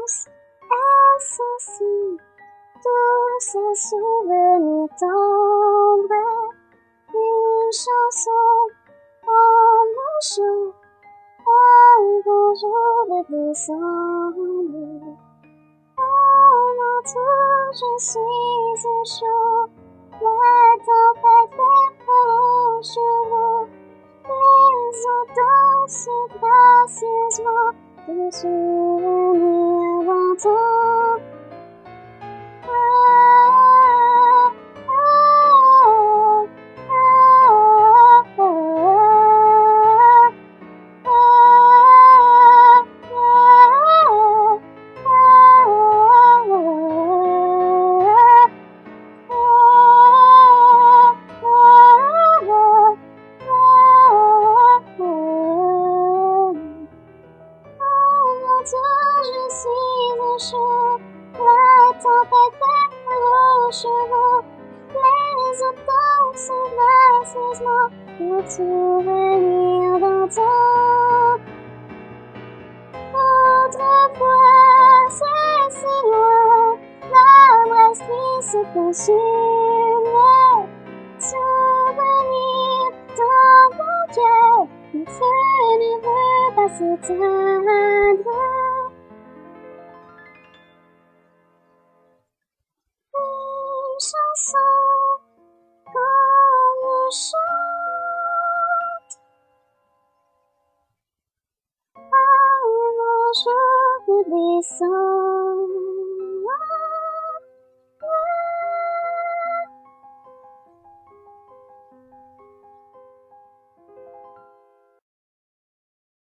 douce et sensible, tous ces souvenirs tendres, une chanson en marchant, un bonjour de décembre. En entour, je suis un chaud, la tempête fait vos chevaux, les eaux dansent gracieusement, de souvenirs d'antan. Je suis un chaud, la tempête fait vos chevaux, les eaux dansent gracieusement, nos souvenirs d'antan. Autrefois, c'est si loin, la brasserie se consume, souvenir dans mon cœur, le feu ne veut pas s'éteindre. Une chanson qu'on chante, un jour de décembre.